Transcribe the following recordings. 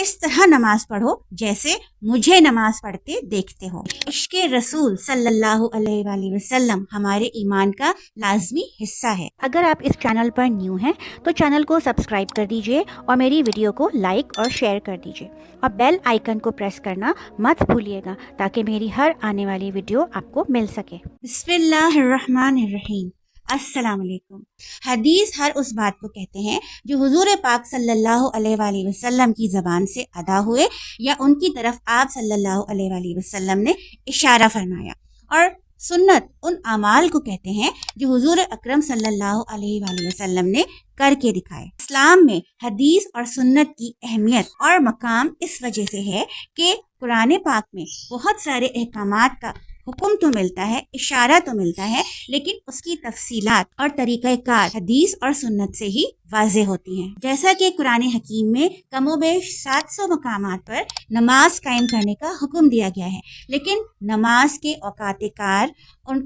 اس طرح نماز پڑھو جیسے مجھے نماز پڑھتے دیکھتے ہو۔ عشق رسول صلی اللہ علیہ وآلہ وسلم ہمارے ایمان کا لازمی حصہ ہے۔ اگر آپ اس چینل پر نیو ہیں تو چینل کو سبسکرائب کر دیجئے اور میری ویڈیو کو لائک اور شیئر کر دیجئے اور بیل آئیکن کو پریس کرنا مت بھولیے گا تاکہ میری ہر آنے والی ویڈیو آپ کو مل سکے۔ بسم اللہ الرحمن الرحیم۔ السلام علیکم۔ حدیث ہر اس بات کو کہتے ہیں جو حضور پاک صلی اللہ علیہ وآلہ وسلم کی زبان سے ادا ہوئے یا ان کی طرف آپ صلی اللہ علیہ وآلہ وسلم نے اشارہ فرمایا، اور سنت ان اعمال کو کہتے ہیں جو حضور اکرم صلی اللہ علیہ وآلہ وسلم نے کر کے دکھائے۔ اسلام میں حدیث اور سنت کی اہمیت اور مقام اس وجہ سے ہے کہ قرآن پاک میں بہت سارے احکامات کا حکم تو ملتا ہے، اشارہ تو ملتا ہے، لیکن اس کی تفصیلات اور طریقہ کار حدیث اور سنت سے ہی واضح ہوتی ہیں۔ جیسا کہ قرآن حکیم میں کم و بیش 700 مقامات پر نماز قائم کرنے کا حکم دیا گیا ہے، لیکن نماز کے اوقات کار،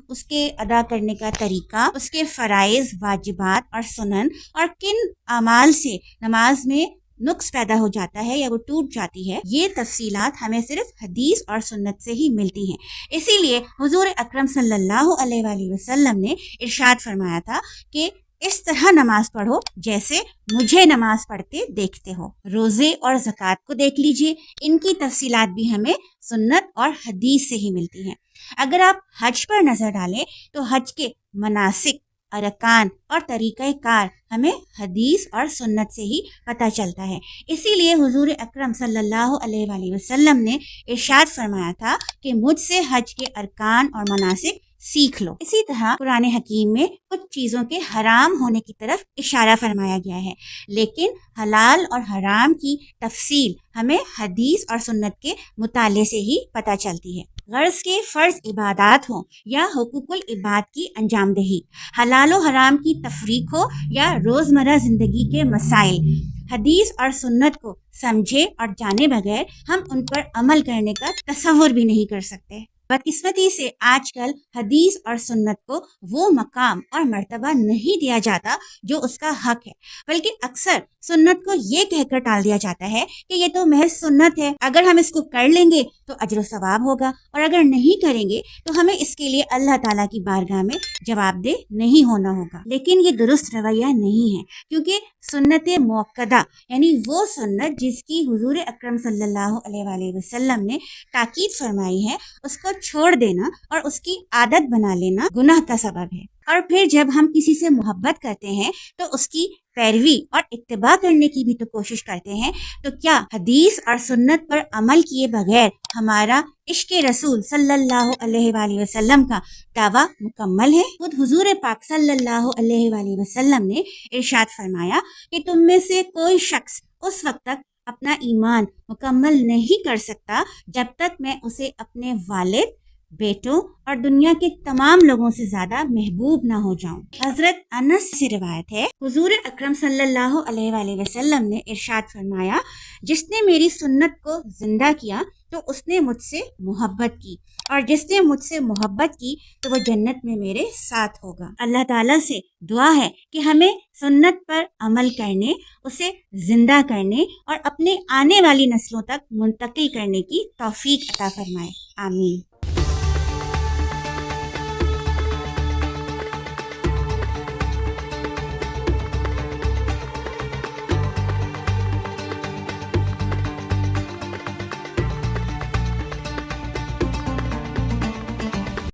اس کے ادا کرنے کا طریقہ، اس کے فرائض، واجبات اور سنن، اور کن اعمال سے نماز میں نقص پیدا ہو جاتا ہے یا وہ ٹوٹ جاتی ہے، یہ تفصیلات ہمیں صرف حدیث اور سنت سے ہی ملتی ہیں۔ اسی لیے حضور اکرم صلی اللہ علیہ وآلہ وسلم نے ارشاد فرمایا تھا کہ اس طرح نماز پڑھو جیسے مجھے نماز پڑھتے دیکھتے ہو۔ روزے اور زکوٰۃ کو دیکھ لیجئے، ان کی تفصیلات بھی ہمیں سنت اور حدیث سے ہی ملتی ہیں۔ اگر آپ حج پر نظر ڈالیں تو حج کے مناسک، ارکان اور طریقہ کار ہمیں حدیث اور سنت سے ہی پتہ چلتا ہے۔ اسی لیے حضور اکرم صلی اللہ علیہ وآلہ وسلم نے ارشاد فرمایا تھا کہ مجھ سے حج کے ارکان اور مناسک سیکھ لو۔ اسی طرح قرآن حکیم میں کچھ چیزوں کے حرام ہونے کی طرف اشارہ فرمایا گیا ہے، لیکن حلال اور حرام کی تفصیل ہمیں حدیث اور سنت کے مطالعے سے ہی پتہ چلتی ہے۔ غرض کے فرض عبادات ہوں یا حقوق العباد کی انجام دہی، حلال و حرام کی تفریق ہو یا روزمرہ زندگی کے مسائل، حدیث اور سنت کو سمجھے اور جانے بغیر ہم ان پر عمل کرنے کا تصور بھی نہیں کر سکتے۔ بدقسمتی سے آج کل حدیث اور سنت کو وہ مقام اور مرتبہ نہیں دیا جاتا جو اس کا حق ہے، بلکہ اکثر سنت کو یہ کہہ کر ٹال دیا جاتا ہے کہ یہ تو محض سنت ہے، اگر ہم اس کو کر لیں گے تو اجر و ثواب ہوگا، اور اگر نہیں کریں گے تو ہمیں اس کے لیے اللہ تعالیٰ کی بارگاہ میں جواب دہ نہیں ہونا ہوگا۔ لیکن یہ درست رویہ نہیں ہے، کیونکہ سنت موقدہ یعنی وہ سنت جس کی حضور اکرم صلی اللہ علیہ وآلہ وسلم نے تاکید فرمائی ہے، اس کو چھوڑ دینا اور اس کی عادت بنا لینا گناہ کا سبب ہے۔ اور پھر جب ہم کسی سے محبت کرتے ہیں تو اس کی پیروی اور اتباع کرنے کی بھی تو کوشش کرتے ہیں، تو کیا حدیث اور سنت پر عمل کیے بغیر ہمارا عشق رسول صلی اللہ علیہ وآلہ وسلم کا دعویٰ مکمل ہے؟ خود حضور پاک صلی اللہ علیہ وآلہ وسلم نے ارشاد فرمایا کہ تم میں سے کوئی شخص اس وقت تک اپنا ایمان مکمل نہیں کر سکتا جب تک میں اسے اپنے والد، بیٹوں اور دنیا کے تمام لوگوں سے زیادہ محبوب نہ ہو جاؤں۔ حضرت انس سے روایت ہے، حضور اکرم صلی اللہ علیہ وآلہ وسلم نے ارشاد فرمایا، جس نے میری سنت کو زندہ کیا تو اس نے مجھ سے محبت کی، اور جس نے مجھ سے محبت کی تو وہ جنت میں میرے ساتھ ہوگا۔ اللہ تعالیٰ سے دعا ہے کہ ہمیں سنت پر عمل کرنے، اسے زندہ کرنے اور اپنے آنے والی نسلوں تک منتقل کرنے کی توفیق عطا فرمائے۔ آمین۔